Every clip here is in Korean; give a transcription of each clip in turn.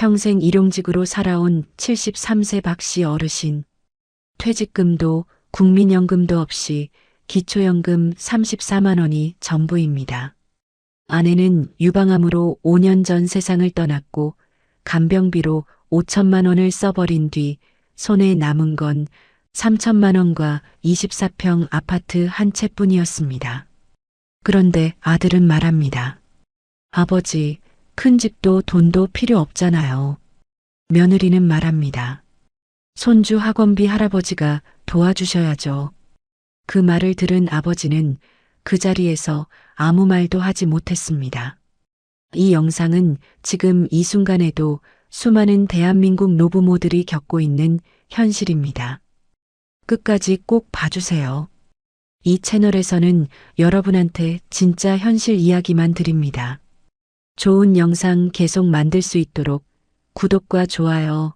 평생 일용직으로 살아온 73세 박씨 어르신. 퇴직금도 국민연금도 없이 기초연금 34만 원이 전부입니다. 아내는 유방암으로 5년 전 세상을 떠났고 간병비로 5천만 원을 써버린 뒤 손에 남은 건 3천만 원과 24평 아파트 한 채뿐이었습니다. 그런데 아들은 말합니다. 아버지, 큰 집도 돈도 필요 없잖아요. 며느리는 말합니다. 손주 학원비 할아버지가 도와주셔야죠. 그 말을 들은 아버지는 그 자리에서 아무 말도 하지 못했습니다. 이 영상은 지금 이 순간에도 수많은 대한민국 노부모들이 겪고 있는 현실입니다. 끝까지 꼭 봐주세요. 이 채널에서는 여러분한테 진짜 현실 이야기만 드립니다. 좋은 영상 계속 만들 수 있도록 구독과 좋아요,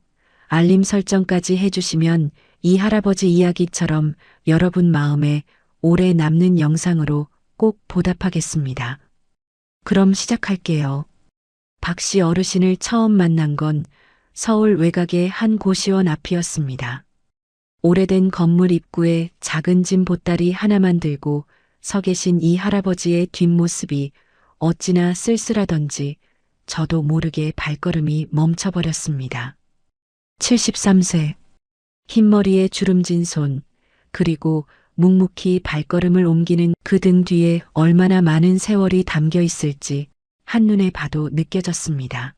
알림 설정까지 해주시면 이 할아버지 이야기처럼 여러분 마음에 오래 남는 영상으로 꼭 보답하겠습니다. 그럼 시작할게요. 박씨 어르신을 처음 만난 건 서울 외곽의 한 고시원 앞이었습니다. 오래된 건물 입구에 작은 짐 보따리 하나만 들고 서 계신 이 할아버지의 뒷모습이 어찌나 쓸쓸하던지 저도 모르게 발걸음이 멈춰버렸습니다. 73세, 흰머리에 주름진 손, 그리고 묵묵히 발걸음을 옮기는 그 등 뒤에 얼마나 많은 세월이 담겨 있을지 한눈에 봐도 느껴졌습니다.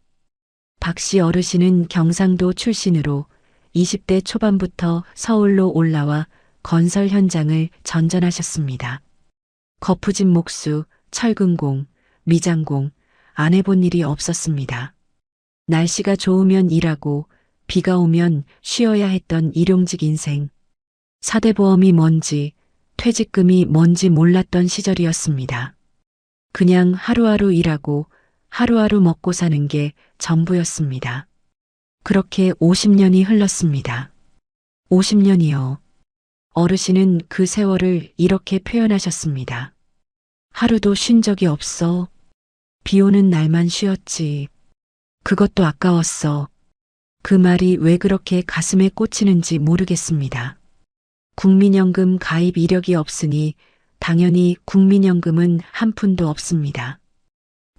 박씨 어르신은 경상도 출신으로 20대 초반부터 서울로 올라와 건설 현장을 전전하셨습니다. 거푸진 목수, 철근공, 미장공, 안 해본 일이 없었습니다. 날씨가 좋으면 일하고 비가 오면 쉬어야 했던 일용직 인생. 사대보험이 뭔지, 퇴직금이 뭔지 몰랐던 시절이었습니다. 그냥 하루하루 일하고 하루하루 먹고 사는 게 전부였습니다. 그렇게 50년이 흘렀습니다. 50년이요. 어르신은 그 세월을 이렇게 표현하셨습니다. 하루도 쉰 적이 없어. 비 오는 날만 쉬었지. 그것도 아까웠어. 그 말이 왜 그렇게 가슴에 꽂히는지 모르겠습니다. 국민연금 가입 이력이 없으니 당연히 국민연금은 한 푼도 없습니다.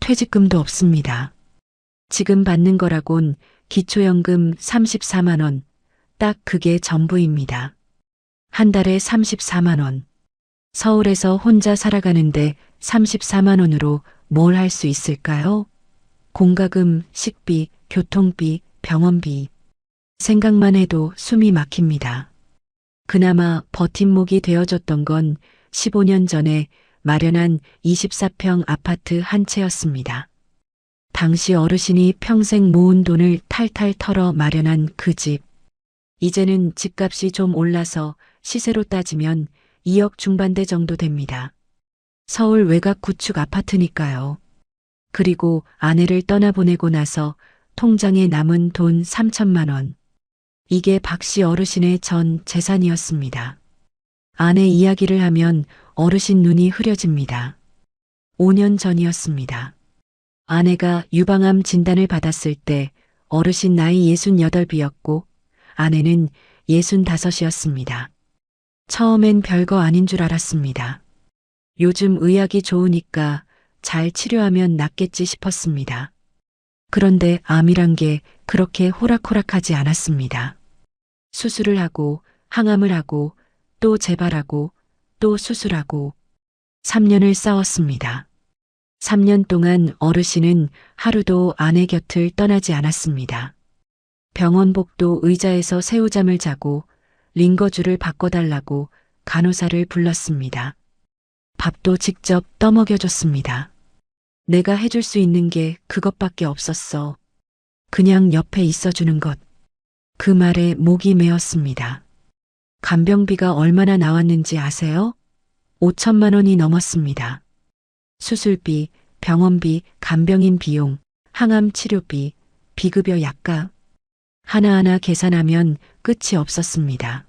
퇴직금도 없습니다. 지금 받는 거라곤 기초연금 34만 원, 딱 그게 전부입니다. 한 달에 34만 원. 서울에서 혼자 살아가는데 34만 원으로 뭘 할 수 있을까요? 공과금, 식비, 교통비, 병원비. 생각만 해도 숨이 막힙니다. 그나마 버팀목이 되어줬던 건 15년 전에 마련한 24평 아파트 한 채였습니다. 당시 어르신이 평생 모은 돈을 탈탈 털어 마련한 그 집. 이제는 집값이 좀 올라서 시세로 따지면 2억 중반대 정도 됩니다. 서울 외곽 구축 아파트니까요. 그리고 아내를 떠나보내고 나서 통장에 남은 돈 3천만 원. 이게 박씨 어르신의 전 재산이었습니다. 아내 이야기를 하면 어르신 눈이 흐려집니다. 5년 전이었습니다. 아내가 유방암 진단을 받았을 때 어르신 나이 68이었고 아내는 65이었습니다. 처음엔 별거 아닌 줄 알았습니다. 요즘 의학이 좋으니까 잘 치료하면 낫겠지 싶었습니다. 그런데 암이란 게 그렇게 호락호락하지 않았습니다. 수술을 하고 항암을 하고 또 재발하고 또 수술하고 3년을 싸웠습니다. 3년 동안 어르신은 하루도 아내 곁을 떠나지 않았습니다. 병원복도 의자에서 새우잠을 자고 링거줄을 바꿔달라고 간호사를 불렀습니다. 밥도 직접 떠먹여줬습니다. 내가 해줄 수 있는 게 그것밖에 없었어. 그냥 옆에 있어주는 것. 그 말에 목이 메었습니다. 간병비가 얼마나 나왔는지 아세요? 5천만 원이 넘었습니다. 수술비, 병원비, 간병인 비용, 항암 치료비, 비급여 약값. 하나하나 계산하면 끝이 없었습니다.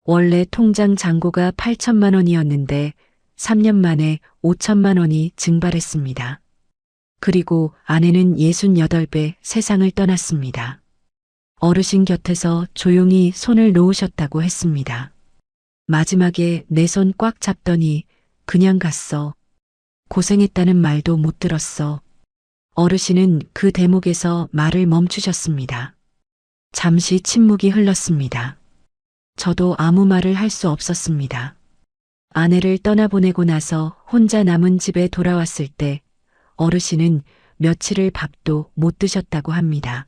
원래 통장 잔고가 8천만 원이었는데 3년 만에 5천만 원이 증발했습니다. 그리고 아내는 68배 세상을 떠났습니다. 어르신 곁에서 조용히 손을 놓으셨다고 했습니다. 마지막에 내 손 꽉 잡더니 그냥 갔어. 고생했다는 말도 못 들었어. 어르신은 그 대목에서 말을 멈추셨습니다. 잠시 침묵이 흘렀습니다. 저도 아무 말을 할 수 없었습니다. 아내를 떠나보내고 나서 혼자 남은 집에 돌아왔을 때 어르신은 며칠을 밥도 못 드셨다고 합니다.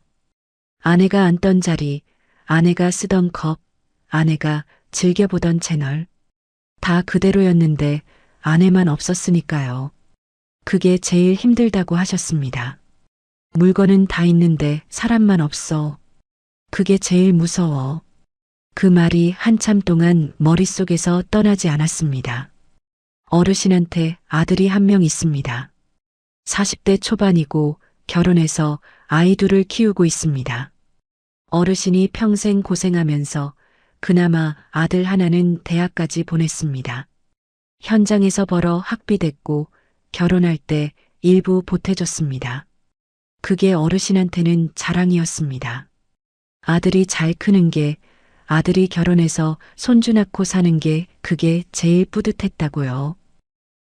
아내가 앉던 자리, 아내가 쓰던 컵, 아내가 즐겨보던 채널, 다 그대로였는데 아내만 없었으니까요. 그게 제일 힘들다고 하셨습니다. 물건은 다 있는데 사람만 없어. 그게 제일 무서워. 그 말이 한참 동안 머릿속에서 떠나지 않았습니다. 어르신한테 아들이 한 명 있습니다. 40대 초반이고 결혼해서 아이 둘을 키우고 있습니다. 어르신이 평생 고생하면서 그나마 아들 하나는 대학까지 보냈습니다. 현장에서 벌어 학비됐고 결혼할 때 일부 보태줬습니다. 그게 어르신한테는 자랑이었습니다. 아들이 잘 크는 게, 아들이 결혼해서 손주 낳고 사는 게 그게 제일 뿌듯했다고요.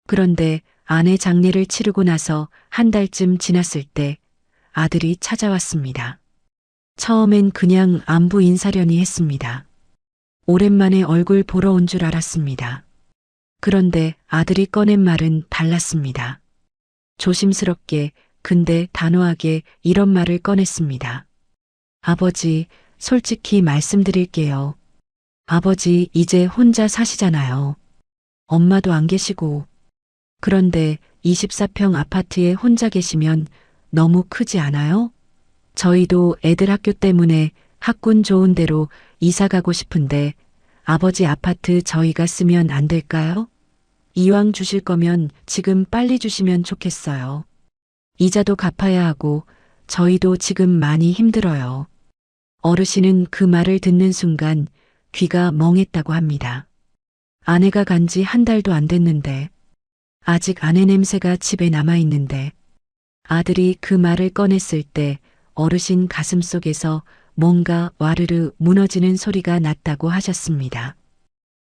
그런데 아내 장례를 치르고 나서 한 달쯤 지났을 때 아들이 찾아왔습니다. 처음엔 그냥 안부 인사려니 했습니다. 오랜만에 얼굴 보러 온 줄 알았습니다. 그런데 아들이 꺼낸 말은 달랐습니다. 조심스럽게 근데 단호하게 이런 말을 꺼냈습니다. 아버지, 솔직히 말씀드릴게요. 아버지 이제 혼자 사시잖아요. 엄마도 안 계시고. 그런데 24평 아파트에 혼자 계시면 너무 크지 않아요? 저희도 애들 학교 때문에 학군 좋은 데로 이사 가고 싶은데 아버지 아파트 저희가 쓰면 안 될까요? 이왕 주실 거면 지금 빨리 주시면 좋겠어요. 이자도 갚아야 하고 저희도 지금 많이 힘들어요. 어르신은 그 말을 듣는 순간 귀가 멍했다고 합니다. 아내가 간지 한 달도 안 됐는데, 아직 아내 냄새가 집에 남아 있는데, 아들이 그 말을 꺼냈을 때 어르신 가슴 속에서 뭔가 와르르 무너지는 소리가 났다고 하셨습니다.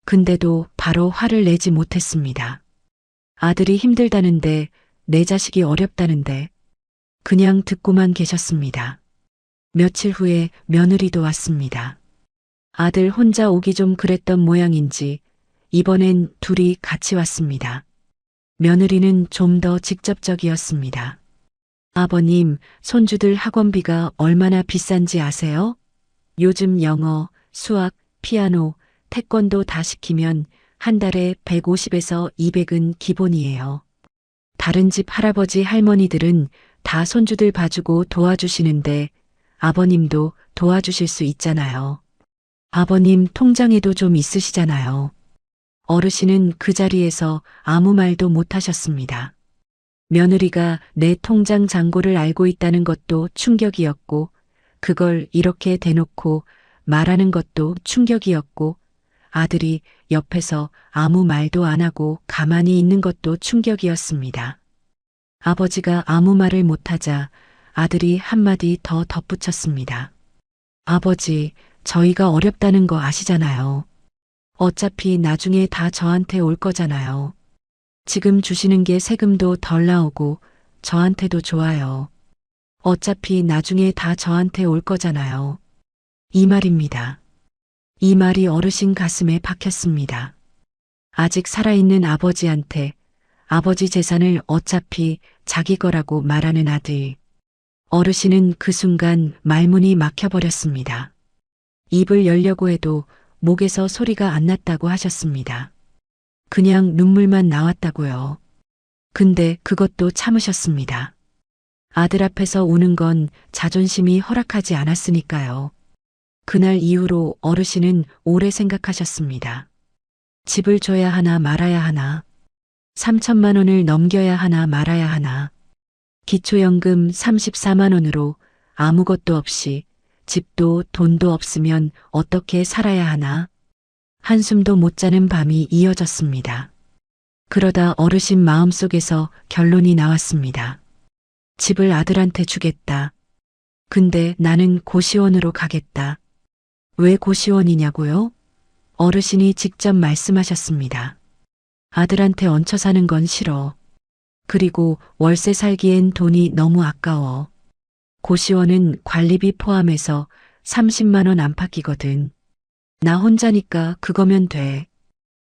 근데도 바로 화를 내지 못했습니다. 아들이 힘들다는데, 내 자식이 어렵다는데, 그냥 듣고만 계셨습니다. 며칠 후에 며느리도 왔습니다. 아들 혼자 오기 좀 그랬던 모양인지 이번엔 둘이 같이 왔습니다. 며느리는 좀 더 직접적이었습니다. 아버님, 손주들 학원비가 얼마나 비싼지 아세요? 요즘 영어, 수학, 피아노, 태권도 다 시키면 한 달에 150에서 200은 기본이에요. 다른 집 할아버지 할머니들은 다 손주들 봐주고 도와주시는데 아버님도 도와주실 수 있잖아요. 아버님 통장에도 좀 있으시잖아요. 어르신은 그 자리에서 아무 말도 못 하셨습니다. 며느리가 내 통장 잔고를 알고 있다는 것도 충격이었고, 그걸 이렇게 대놓고 말하는 것도 충격이었고, 아들이 옆에서 아무 말도 안 하고 가만히 있는 것도 충격이었습니다. 아버지가 아무 말을 못하자 아들이 한마디 더 덧붙였습니다. 아버지, 저희가 어렵다는 거 아시잖아요. 어차피 나중에 다 저한테 올 거잖아요. 지금 주시는 게 세금도 덜 나오고 저한테도 좋아요. 어차피 나중에 다 저한테 올 거잖아요. 이 말입니다. 이 말이 어르신 가슴에 박혔습니다. 아직 살아있는 아버지한테 아버지 재산을 어차피 자기 거라고 말하는 아들. 어르신은 그 순간 말문이 막혀버렸습니다. 입을 열려고 해도 목에서 소리가 안 났다고 하셨습니다. 그냥 눈물만 나왔다고요. 근데 그것도 참으셨습니다. 아들 앞에서 우는 건 자존심이 허락하지 않았으니까요. 그날 이후로 어르신은 오래 생각하셨습니다. 집을 줘야 하나 말아야 하나, 3천만 원을 넘겨야 하나 말아야 하나, 기초연금 34만 원으로 아무것도 없이 집도 돈도 없으면 어떻게 살아야 하나? 한숨도 못 자는 밤이 이어졌습니다. 그러다 어르신 마음속에서 결론이 나왔습니다. 집을 아들한테 주겠다. 근데 나는 고시원으로 가겠다. 왜 고시원이냐고요? 어르신이 직접 말씀하셨습니다. 아들한테 얹혀 사는 건 싫어. 그리고 월세 살기엔 돈이 너무 아까워. 고시원은 관리비 포함해서 30만 원 안팎이거든. 나 혼자니까 그거면 돼.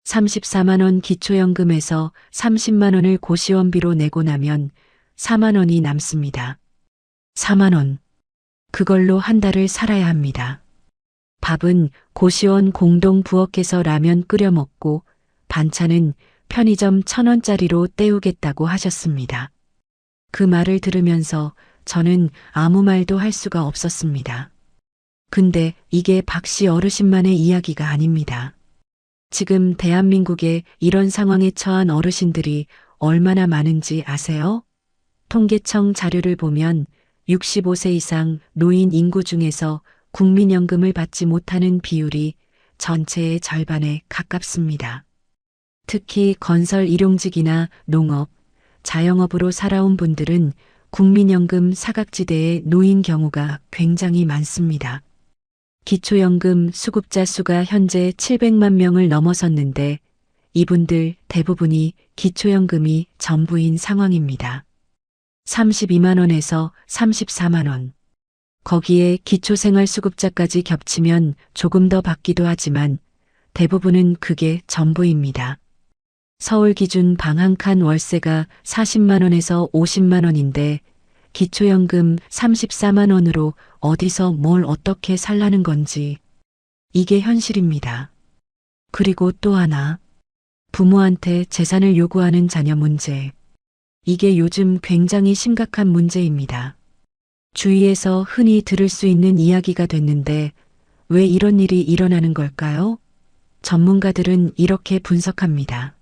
34만 원 기초연금에서 30만 원을 고시원비로 내고 나면 4만 원이 남습니다. 4만 원. 그걸로 한 달을 살아야 합니다. 밥은 고시원 공동 부엌에서 라면 끓여 먹고 반찬은 편의점 1,000원짜리로 때우겠다고 하셨습니다. 그 말을 들으면서 저는 아무 말도 할 수가 없었습니다. 근데 이게 박씨 어르신만의 이야기가 아닙니다. 지금 대한민국에 이런 상황에 처한 어르신들이 얼마나 많은지 아세요? 통계청 자료를 보면 65세 이상 노인 인구 중에서 국민연금을 받지 못하는 비율이 전체의 절반에 가깝습니다. 특히 건설 일용직이나 농업, 자영업으로 살아온 분들은 국민연금 사각지대에 놓인 경우가 굉장히 많습니다. 기초연금 수급자 수가 현재 700만 명을 넘어섰는데 이분들 대부분이 기초연금이 전부인 상황입니다. 32만 원에서 34만 원. 거기에 기초생활수급자까지 겹치면 조금 더 받기도 하지만 대부분은 그게 전부입니다. 서울 기준 방 한 칸 월세가 40만 원에서 50만 원인데 기초연금 34만 원으로 어디서 뭘 어떻게 살라는 건지. 이게 현실입니다. 그리고 또 하나. 부모한테 재산을 요구하는 자녀 문제. 이게 요즘 굉장히 심각한 문제입니다. 주위에서 흔히 들을 수 있는 이야기가 됐는데 왜 이런 일이 일어나는 걸까요? 전문가들은 이렇게 분석합니다.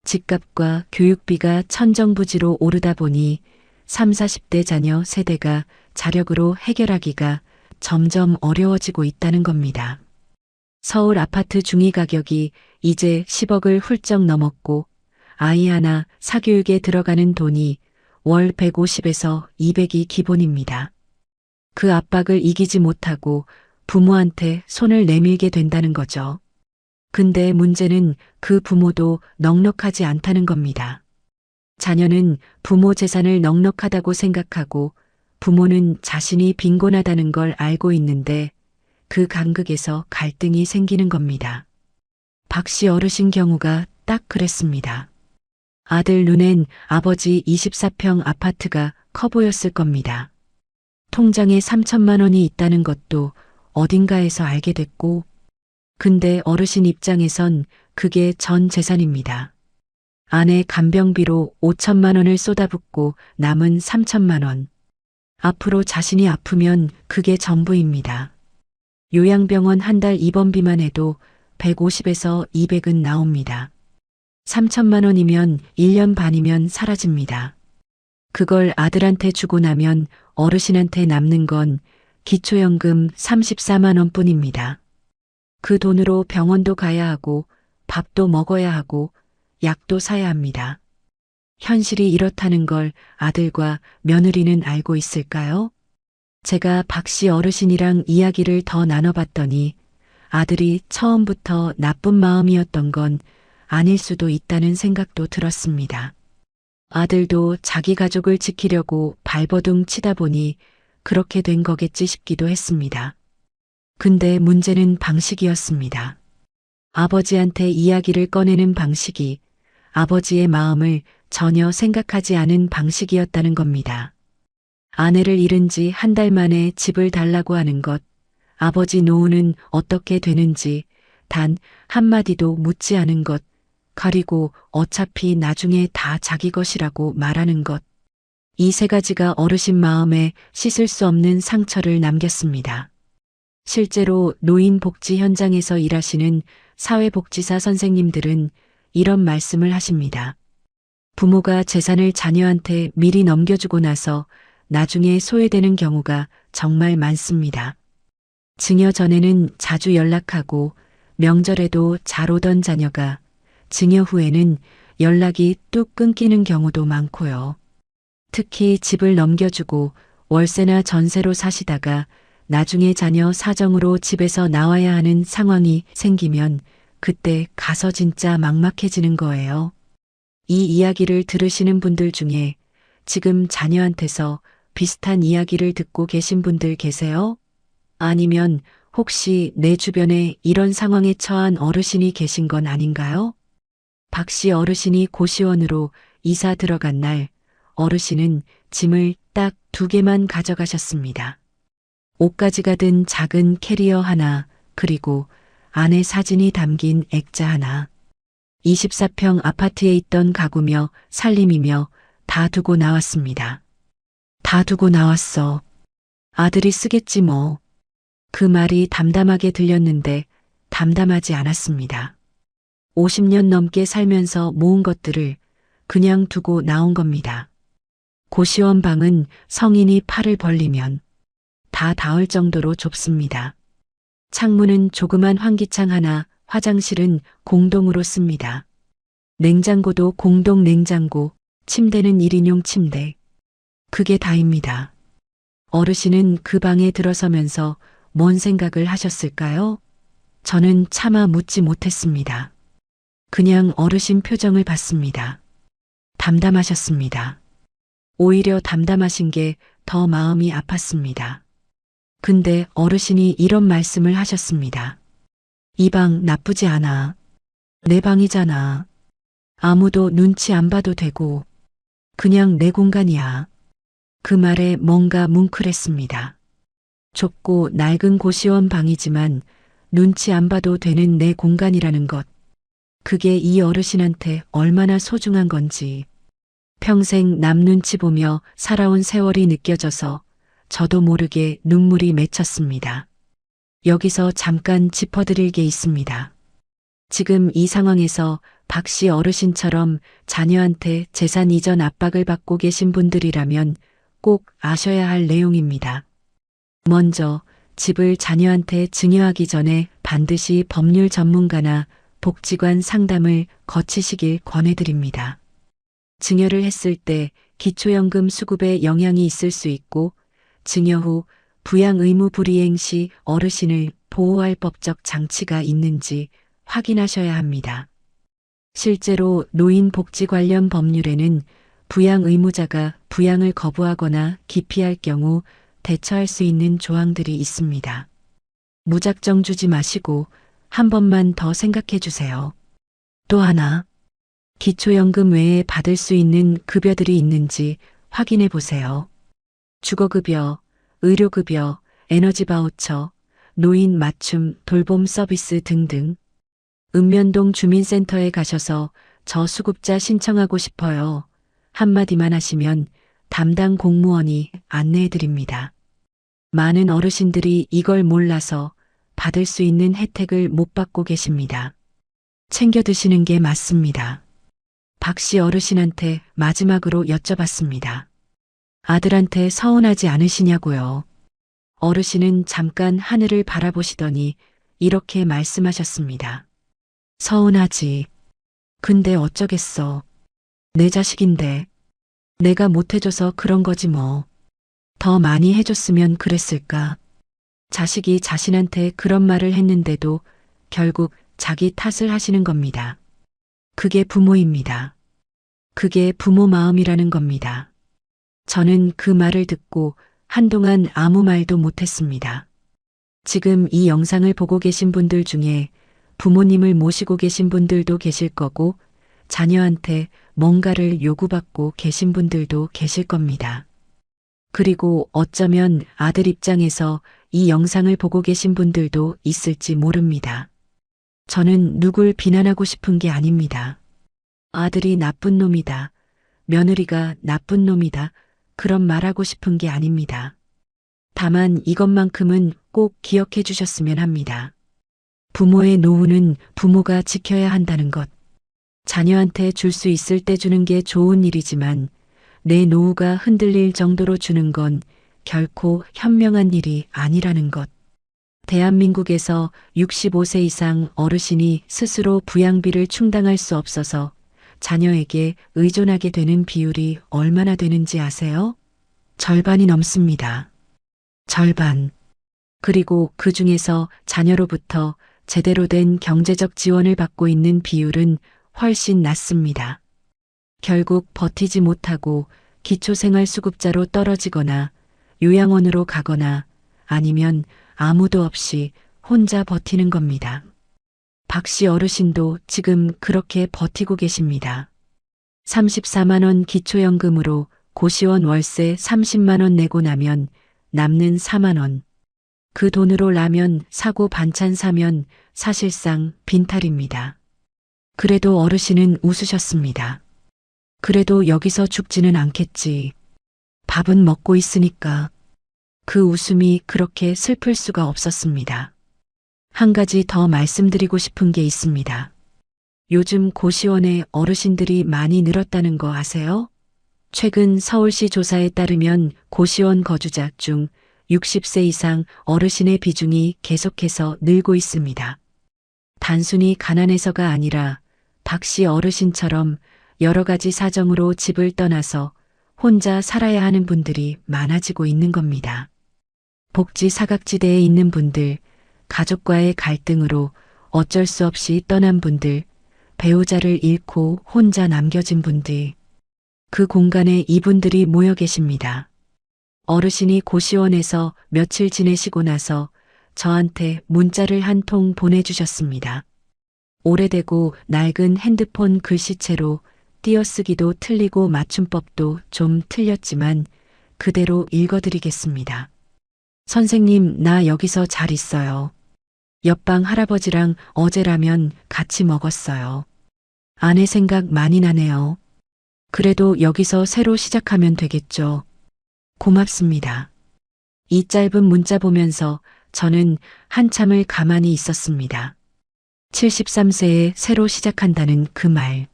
집값과 교육비가 천정부지로 오르다 보니 3, 40대 자녀 세대가 자력으로 해결하기가 점점 어려워지고 있다는 겁니다. 서울 아파트 중위 가격이 이제 10억을 훌쩍 넘었고 아이 하나 사교육에 들어가는 돈이 월 150에서 200이 기본입니다. 그 압박을 이기지 못하고 부모한테 손을 내밀게 된다는 거죠. 근데 문제는 그 부모도 넉넉하지 않다는 겁니다. 자녀는 부모 재산을 넉넉하다고 생각하고 부모는 자신이 빈곤하다는 걸 알고 있는데 그 간극에서 갈등이 생기는 겁니다. 박씨 어르신 경우가 딱 그랬습니다. 아들 눈엔 아버지 24평 아파트가 커 보였을 겁니다. 통장에 3천만 원이 있다는 것도 어딘가에서 알게 됐고, 근데 어르신 입장에선 그게 전 재산입니다. 아내 간병비로 5천만 원을 쏟아붓고 남은 3천만 원. 앞으로 자신이 아프면 그게 전부입니다. 요양병원 한 달 입원비만 해도 150에서 200은 나옵니다. 3천만 원이면 1년 반이면 사라집니다. 그걸 아들한테 주고 나면 어르신한테 남는 건 기초연금 34만 원뿐입니다. 그 돈으로 병원도 가야 하고 밥도 먹어야 하고 약도 사야 합니다. 현실이 이렇다는 걸 아들과 며느리는 알고 있을까요? 제가 박씨 어르신이랑 이야기를 더 나눠봤더니 아들이 처음부터 나쁜 마음이었던 건 아닐 수도 있다는 생각도 들었습니다. 아들도 자기 가족을 지키려고 발버둥 치다 보니 그렇게 된 거겠지 싶기도 했습니다. 근데 문제는 방식이었습니다. 아버지한테 이야기를 꺼내는 방식이 아버지의 마음을 전혀 생각하지 않은 방식이었다는 겁니다. 아내를 잃은 지 한 달 만에 집을 달라고 하는 것, 아버지 노후는 어떻게 되는지 단 한마디도 묻지 않은 것, 그리고 어차피 나중에 다 자기 것이라고 말하는 것. 이 세 가지가 어르신 마음에 씻을 수 없는 상처를 남겼습니다. 실제로 노인복지 현장에서 일하시는 사회복지사 선생님들은 이런 말씀을 하십니다. 부모가 재산을 자녀한테 미리 넘겨주고 나서 나중에 소외되는 경우가 정말 많습니다. 증여 전에는 자주 연락하고 명절에도 잘 오던 자녀가 증여 후에는 연락이 뚝 끊기는 경우도 많고요. 특히 집을 넘겨주고 월세나 전세로 사시다가 나중에 자녀 사정으로 집에서 나와야 하는 상황이 생기면 그때 가서 진짜 막막해지는 거예요. 이 이야기를 들으시는 분들 중에 지금 자녀한테서 비슷한 이야기를 듣고 계신 분들 계세요? 아니면 혹시 내 주변에 이런 상황에 처한 어르신이 계신 건 아닌가요? 박 씨 어르신이 고시원으로 이사 들어간 날 어르신은 짐을 딱 2개만 가져가셨습니다. 옷가지가 든 작은 캐리어 하나, 그리고 아내 사진이 담긴 액자 하나. 24평 아파트에 있던 가구며 살림이며 다 두고 나왔습니다. 다 두고 나왔어. 아들이 쓰겠지 뭐. 그 말이 담담하게 들렸는데 담담하지 않았습니다. 50년 넘게 살면서 모은 것들을 그냥 두고 나온 겁니다. 고시원 방은 성인이 팔을 벌리면 다 닿을 정도로 좁습니다. 창문은 조그만 환기창 하나, 화장실은 공동으로 씁니다. 냉장고도 공동 냉장고, 침대는 1인용 침대. 그게 다입니다. 어르신은 그 방에 들어서면서 뭔 생각을 하셨을까요? 저는 차마 묻지 못했습니다. 그냥 어르신 표정을 봤습니다. 담담하셨습니다. 오히려 담담하신 게 더 마음이 아팠습니다. 근데 어르신이 이런 말씀을 하셨습니다. 이 방 나쁘지 않아. 내 방이잖아. 아무도 눈치 안 봐도 되고 그냥 내 공간이야. 그 말에 뭔가 뭉클했습니다. 좁고 낡은 고시원 방이지만 눈치 안 봐도 되는 내 공간이라는 것. 그게 이 어르신한테 얼마나 소중한 건지 평생 남 눈치 보며 살아온 세월이 느껴져서 저도 모르게 눈물이 맺혔습니다. 여기서 잠깐 짚어드릴 게 있습니다. 지금 이 상황에서 박 씨 어르신처럼 자녀한테 재산 이전 압박을 받고 계신 분들이라면 꼭 아셔야 할 내용입니다. 먼저 집을 자녀한테 증여하기 전에 반드시 법률 전문가나 복지관 상담을 거치시길 권해드립니다. 증여를 했을 때 기초연금 수급에 영향이 있을 수 있고 증여 후 부양 의무 불이행 시 어르신을 보호할 법적 장치가 있는지 확인하셔야 합니다. 실제로 노인 복지 관련 법률에는 부양 의무자가 부양을 거부하거나 기피할 경우 대처할 수 있는 조항들이 있습니다. 무작정 주지 마시고 한 번만 더 생각해 주세요. 또 하나, 기초연금 외에 받을 수 있는 급여들이 있는지 확인해 보세요. 주거급여, 의료급여, 에너지 바우처, 노인 맞춤 돌봄 서비스 등등. 읍면동 주민센터에 가셔서 저수급자 신청하고 싶어요. 한마디만 하시면 담당 공무원이 안내해 드립니다. 많은 어르신들이 이걸 몰라서 받을 수 있는 혜택을 못 받고 계십니다. 챙겨 드시는 게 맞습니다. 박 씨 어르신한테 마지막으로 여쭤봤습니다. 아들한테 서운하지 않으시냐고요. 어르신은 잠깐 하늘을 바라보시더니 이렇게 말씀하셨습니다. 서운하지. 근데 어쩌겠어. 내 자식인데. 내가 못해줘서 그런 거지 뭐. 더 많이 해줬으면 그랬을까. 자식이 자신한테 그런 말을 했는데도 결국 자기 탓을 하시는 겁니다. 그게 부모입니다. 그게 부모 마음이라는 겁니다. 저는 그 말을 듣고 한동안 아무 말도 못했습니다. 지금 이 영상을 보고 계신 분들 중에 부모님을 모시고 계신 분들도 계실 거고 자녀한테 뭔가를 요구받고 계신 분들도 계실 겁니다. 그리고 어쩌면 아들 입장에서 이 영상을 보고 계신 분들도 있을지 모릅니다. 저는 누굴 비난하고 싶은 게 아닙니다. 아들이 나쁜 놈이다. 며느리가 나쁜 놈이다. 그런 말하고 싶은 게 아닙니다. 다만 이것만큼은 꼭 기억해 주셨으면 합니다. 부모의 노후는 부모가 지켜야 한다는 것. 자녀한테 줄 수 있을 때 주는 게 좋은 일이지만 내 노후가 흔들릴 정도로 주는 건 결코 현명한 일이 아니라는 것. 대한민국에서 65세 이상 어르신이 스스로 부양비를 충당할 수 없어서 자녀에게 의존하게 되는 비율이 얼마나 되는지 아세요? 절반이 넘습니다. 절반. 그리고 그 중에서 자녀로부터 제대로 된 경제적 지원을 받고 있는 비율은 훨씬 낮습니다. 결국 버티지 못하고 기초생활수급자로 떨어지거나 요양원으로 가거나 아니면 아무도 없이 혼자 버티는 겁니다. 박 씨 어르신도 지금 그렇게 버티고 계십니다. 34만 원 기초연금으로 고시원 월세 30만 원 내고 나면 남는 4만 원. 그 돈으로 라면 사고 반찬 사면 사실상 빈탈입니다. 그래도 어르신은 웃으셨습니다. 그래도 여기서 죽지는 않겠지. 밥은 먹고 있으니까. 그 웃음이 그렇게 슬플 수가 없었습니다. 한 가지 더 말씀드리고 싶은 게 있습니다. 요즘 고시원에 어르신들이 많이 늘었다는 거 아세요? 최근 서울시 조사에 따르면 고시원 거주자 중 60세 이상 어르신의 비중이 계속해서 늘고 있습니다. 단순히 가난해서가 아니라 박 씨 어르신처럼 여러 가지 사정으로 집을 떠나서 혼자 살아야 하는 분들이 많아지고 있는 겁니다. 복지 사각지대에 있는 분들, 가족과의 갈등으로 어쩔 수 없이 떠난 분들, 배우자를 잃고 혼자 남겨진 분들, 그 공간에 이분들이 모여 계십니다. 어르신이 고시원에서 며칠 지내시고 나서 저한테 문자를 한 통 보내주셨습니다. 오래되고 낡은 핸드폰 글씨체로 띄어쓰기도 틀리고 맞춤법도 좀 틀렸지만 그대로 읽어드리겠습니다. 선생님, 나 여기서 잘 있어요. 옆방 할아버지랑 어제 라면 같이 먹었어요. 아내 생각 많이 나네요. 그래도 여기서 새로 시작하면 되겠죠. 고맙습니다. 이 짧은 문자 보면서 저는 한참을 가만히 있었습니다. 73세에 새로 시작한다는 그 말.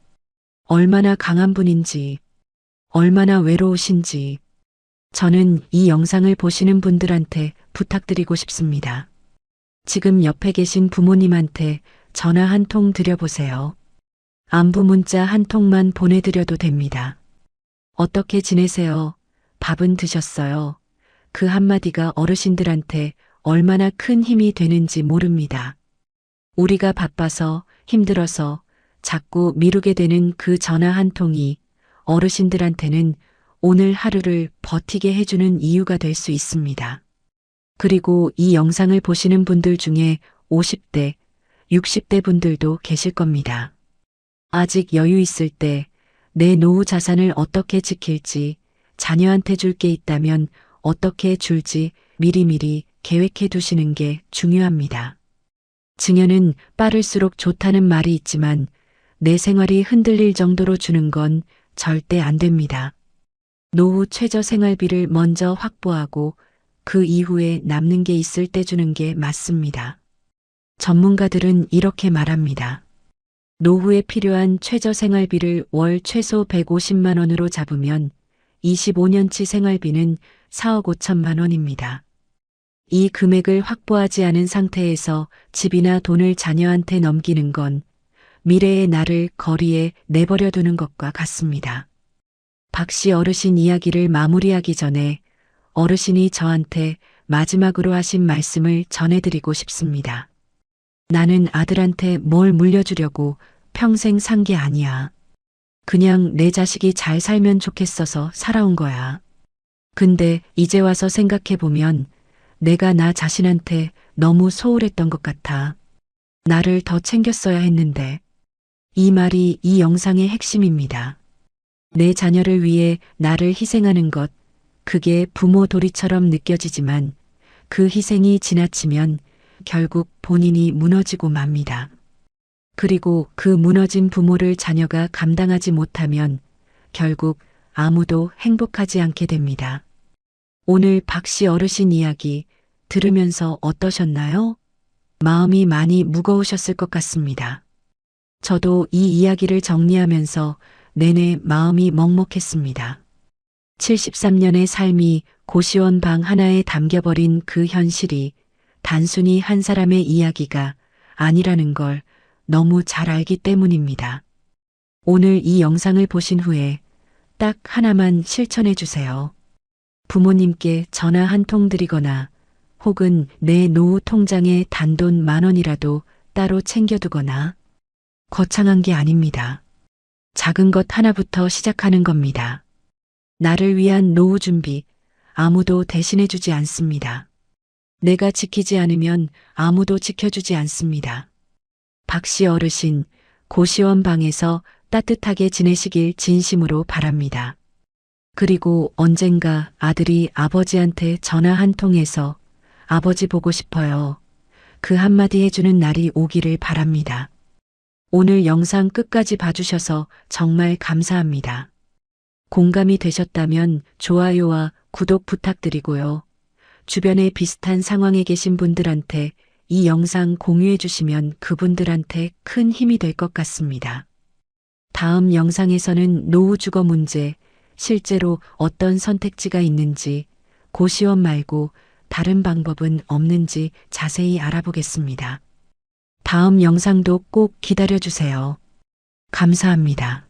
얼마나 강한 분인지, 얼마나 외로우신지, 저는 이 영상을 보시는 분들한테 부탁드리고 싶습니다. 지금 옆에 계신 부모님한테 전화 한 통 드려보세요. 안부 문자 한 통만 보내드려도 됩니다. 어떻게 지내세요? 밥은 드셨어요? 그 한마디가 어르신들한테 얼마나 큰 힘이 되는지 모릅니다. 우리가 바빠서 힘들어서 자꾸 미루게 되는 그 전화 한 통이 어르신들한테는 오늘 하루를 버티게 해주는 이유가 될 수 있습니다. 그리고 이 영상을 보시는 분들 중에 50대, 60대 분들도 계실 겁니다. 아직 여유 있을 때 내 노후 자산을 어떻게 지킬지, 자녀한테 줄 게 있다면 어떻게 줄지 미리미리 계획해 두시는 게 중요합니다. 증여는 빠를수록 좋다는 말이 있지만 내 생활이 흔들릴 정도로 주는 건 절대 안 됩니다. 노후 최저 생활비를 먼저 확보하고 그 이후에 남는 게 있을 때 주는 게 맞습니다. 전문가들은 이렇게 말합니다. 노후에 필요한 최저 생활비를 월 최소 150만 원으로 잡으면 25년치 생활비는 4억 5천만 원입니다. 이 금액을 확보하지 않은 상태에서 집이나 돈을 자녀한테 넘기는 건 미래의 나를 거리에 내버려 두는 것과 같습니다. 박 씨 어르신 이야기를 마무리하기 전에 어르신이 저한테 마지막으로 하신 말씀을 전해드리고 싶습니다. 나는 아들한테 뭘 물려주려고 평생 산 게 아니야. 그냥 내 자식이 잘 살면 좋겠어서 살아온 거야. 근데 이제 와서 생각해보면 내가 나 자신한테 너무 소홀했던 것 같아. 나를 더 챙겼어야 했는데. 이 말이 이 영상의 핵심입니다. 내 자녀를 위해 나를 희생하는 것, 그게 부모 도리처럼 느껴지지만 그 희생이 지나치면 결국 본인이 무너지고 맙니다. 그리고 그 무너진 부모를 자녀가 감당하지 못하면 결국 아무도 행복하지 않게 됩니다. 오늘 박 씨 어르신 이야기 들으면서 어떠셨나요? 마음이 많이 무거우셨을 것 같습니다. 저도 이 이야기를 정리하면서 내내 마음이 먹먹했습니다. 73년의 삶이 고시원 방 하나에 담겨버린 그 현실이 단순히 한 사람의 이야기가 아니라는 걸 너무 잘 알기 때문입니다. 오늘 이 영상을 보신 후에 딱 하나만 실천해 주세요. 부모님께 전화 한 통 드리거나 혹은 내 노후 통장에 단돈 10,000원이라도 따로 챙겨두거나. 거창한 게 아닙니다. 작은 것 하나부터 시작하는 겁니다. 나를 위한 노후 준비 아무도 대신해 주지 않습니다. 내가 지키지 않으면 아무도 지켜주지 않습니다. 박씨 어르신, 고시원 방에서 따뜻하게 지내시길 진심으로 바랍니다. 그리고 언젠가 아들이 아버지한테 전화 한 통해서 아버지 보고 싶어요. 그 한마디 해주는 날이 오기를 바랍니다. 오늘 영상 끝까지 봐주셔서 정말 감사합니다. 공감이 되셨다면 좋아요와 구독 부탁드리고요. 주변에 비슷한 상황에 계신 분들한테 이 영상 공유해 주시면 그분들한테 큰 힘이 될 것 같습니다. 다음 영상에서는 노후 주거 문제, 실제로 어떤 선택지가 있는지, 고시원 말고 다른 방법은 없는지 자세히 알아보겠습니다. 다음 영상도 꼭 기다려 주세요. 감사합니다.